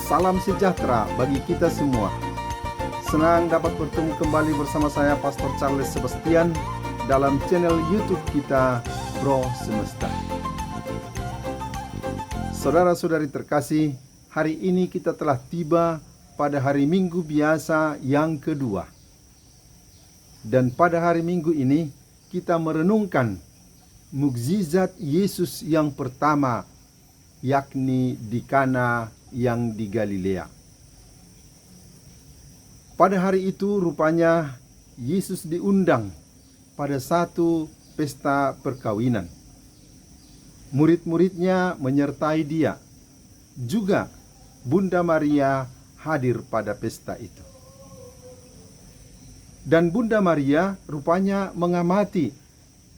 Salam sejahtera bagi kita semua. Senang dapat bertemu kembali bersama saya Pastor Charles Sebastian dalam channel YouTube kita Bro Semesta. Saudara-saudari terkasih, hari ini kita telah tiba pada hari Minggu biasa yang kedua. Dan pada hari Minggu ini kita merenungkan mukjizat Yesus yang pertama, yakni di Kana yang di Galilea. Pada hari itu rupanya Yesus diundang pada satu pesta perkawinan. Murid-muridnya menyertai dia. Juga Bunda Maria hadir pada pesta itu. Dan Bunda Maria rupanya mengamati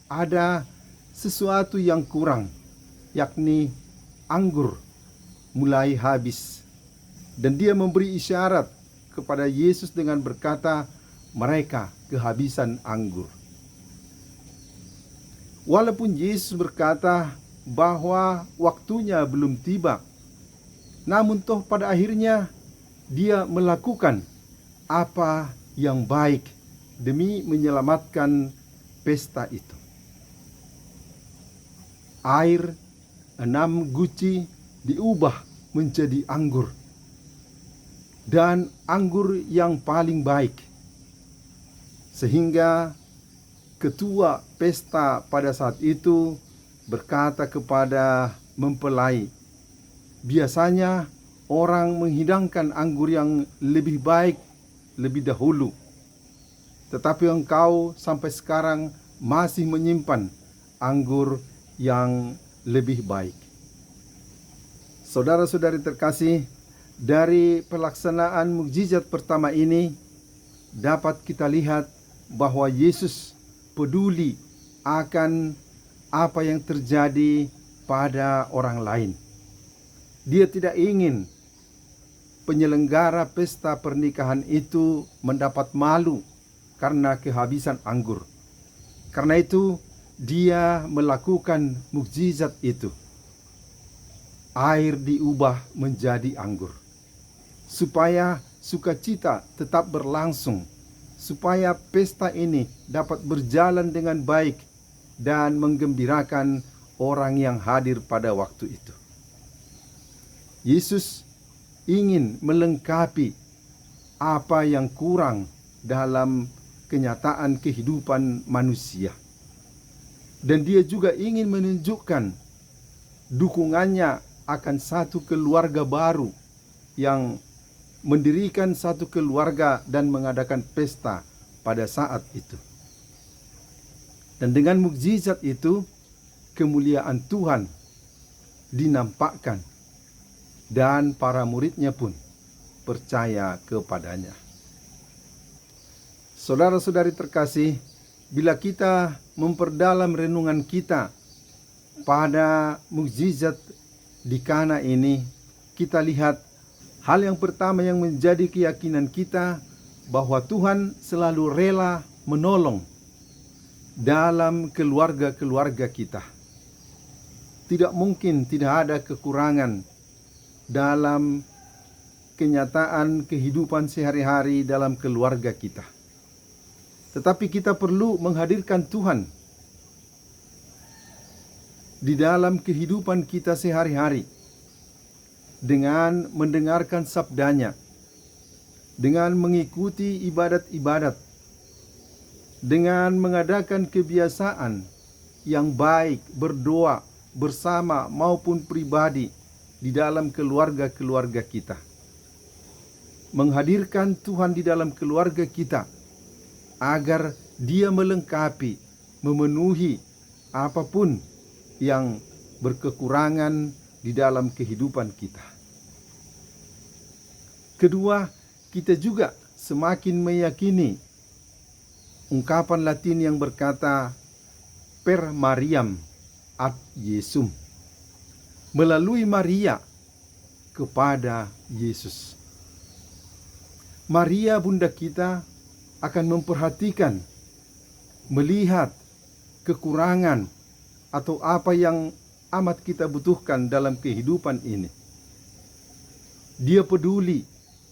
ada sesuatu yang kurang, yakni anggur mulai habis. Dan dia memberi isyarat kepada Yesus dengan berkata, mereka kehabisan anggur. Walaupun Yesus berkata bahwa waktunya belum tiba, namun toh pada akhirnya dia melakukan apa yang baik demi menyelamatkan pesta itu. Air 6 guci diubah menjadi anggur, dan anggur yang paling baik, sehingga ketua pesta pada saat itu berkata kepada mempelai, biasanya orang menghidangkan anggur yang lebih baik lebih dahulu, tetapi engkau sampai sekarang masih menyimpan anggur yang lebih baik. Saudara-saudari terkasih, dari pelaksanaan mukjizat pertama ini dapat kita lihat bahwa Yesus peduli akan apa yang terjadi pada orang lain. Dia tidak ingin penyelenggara pesta pernikahan itu mendapat malu karena kehabisan anggur. Karena itu dia melakukan mukjizat itu. Air diubah menjadi anggur, supaya sukacita tetap berlangsung, supaya pesta ini dapat berjalan dengan baik dan menggembirakan orang yang hadir pada waktu itu. Yesus ingin melengkapi apa yang kurang dalam kenyataan kehidupan manusia. Dan dia juga ingin menunjukkan dukungannya akan satu keluarga baru yang mendirikan satu keluarga dan mengadakan pesta pada saat itu. Dan dengan mukjizat itu, kemuliaan Tuhan dinampakkan dan para muridnya pun percaya kepadanya. Saudara-saudari terkasih, bila kita memperdalam renungan kita pada mukjizat di Kana ini, kita lihat hal yang pertama yang menjadi keyakinan kita bahwa Tuhan selalu rela menolong dalam keluarga-keluarga kita. Tidak mungkin tidak ada kekurangan dalam kenyataan kehidupan sehari-hari dalam keluarga kita. Tetapi kita perlu menghadirkan Tuhan di dalam kehidupan kita sehari-hari dengan mendengarkan sabdanya, dengan mengikuti ibadat-ibadat, dengan mengadakan kebiasaan yang baik, berdoa bersama maupun pribadi di dalam keluarga-keluarga kita. Menghadirkan Tuhan di dalam keluarga kita agar Dia melengkapi, memenuhi apapun yang berkekurangan di dalam kehidupan kita. Kedua, kita juga semakin meyakini ungkapan Latin yang berkata per Mariam ad Jesum, melalui Maria kepada Yesus. Maria bunda kita akan memperhatikan, melihat kekurangan atau apa yang amat kita butuhkan dalam kehidupan ini. Dia peduli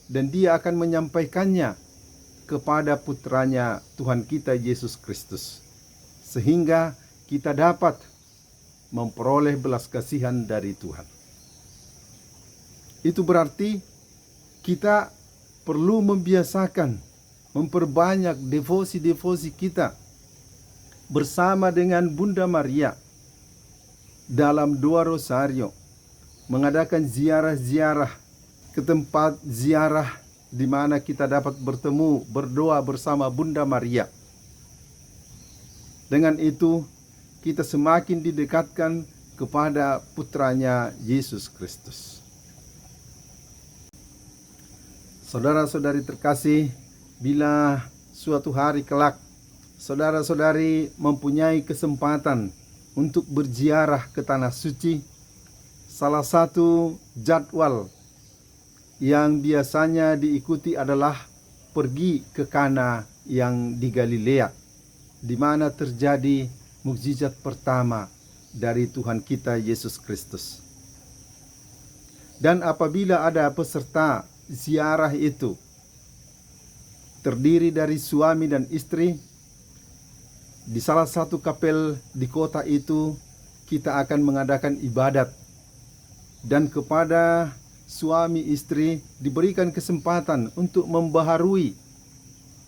dan dia akan menyampaikannya kepada putranya Tuhan kita Yesus Kristus, sehingga kita dapat memperoleh belas kasihan dari Tuhan. Itu berarti kita perlu membiasakan, memperbanyak devosi-devosi kita bersama dengan Bunda Maria dalam doa rosario, mengadakan ziarah-ziarah ke tempat ziarah di mana kita dapat bertemu, berdoa bersama Bunda Maria. Dengan itu, kita semakin didekatkan kepada putranya Yesus Kristus. Saudara-saudari terkasih, bila suatu hari kelak saudara-saudari mempunyai kesempatan untuk berziarah ke Tanah Suci, salah satu jadwal yang biasanya diikuti adalah pergi ke Kana yang di Galilea, di mana terjadi mukjizat pertama dari Tuhan kita Yesus Kristus. Dan apabila ada peserta ziarah itu terdiri dari suami dan istri, di salah satu kapel di kota itu kita akan mengadakan ibadat, dan kepada suami istri diberikan kesempatan untuk membaharui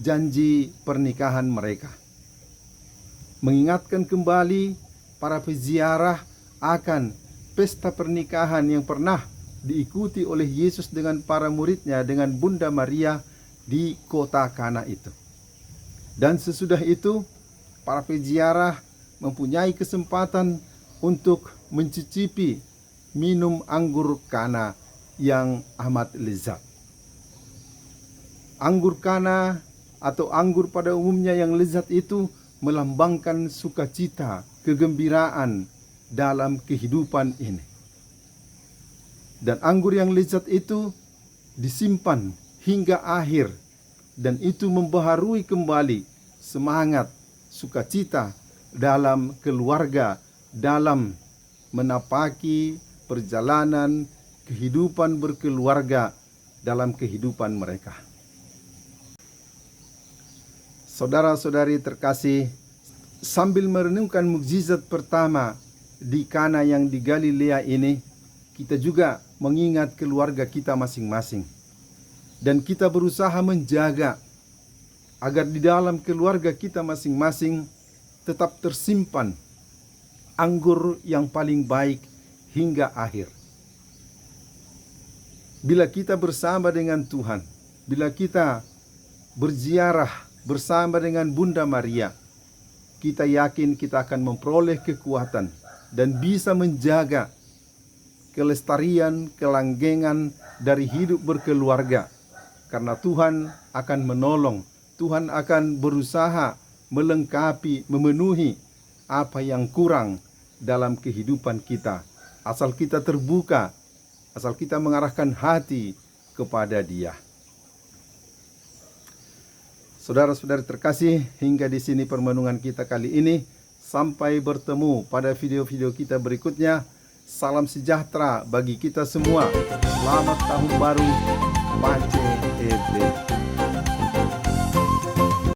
janji pernikahan mereka, mengingatkan kembali para peziarah akan pesta pernikahan yang pernah diikuti oleh Yesus dengan para muridnya, dengan Bunda Maria di kota Kana itu. Dan sesudah itu para peziarah mempunyai kesempatan untuk mencicipi minum anggur Kana yang amat lezat. Anggur Kana atau anggur pada umumnya yang lezat itu melambangkan sukacita, kegembiraan dalam kehidupan ini. Dan anggur yang lezat itu disimpan hingga akhir, dan itu membaharui kembali semangat, sukacita dalam keluarga, dalam menapaki perjalanan kehidupan berkeluarga dalam kehidupan mereka. Saudara-saudari terkasih, sambil merenungkan mukjizat pertama di Kana yang di Galilea ini, kita juga mengingat keluarga kita masing-masing. Dan kita berusaha menjaga agar di dalam keluarga kita masing-masing tetap tersimpan anggur yang paling baik hingga akhir. Bila kita bersama dengan Tuhan, bila kita berziarah bersama dengan Bunda Maria, kita yakin kita akan memperoleh kekuatan dan bisa menjaga kelestarian, kelanggengan dari hidup berkeluarga. Karena Tuhan akan menolong, Tuhan akan berusaha melengkapi, memenuhi apa yang kurang dalam kehidupan kita. Asal kita terbuka, asal kita mengarahkan hati kepada Dia. Saudara-saudari terkasih, hingga di sini permenungan kita kali ini. Sampai bertemu pada video-video kita berikutnya. Salam sejahtera bagi kita semua. Selamat tahun baru. Pace Ede.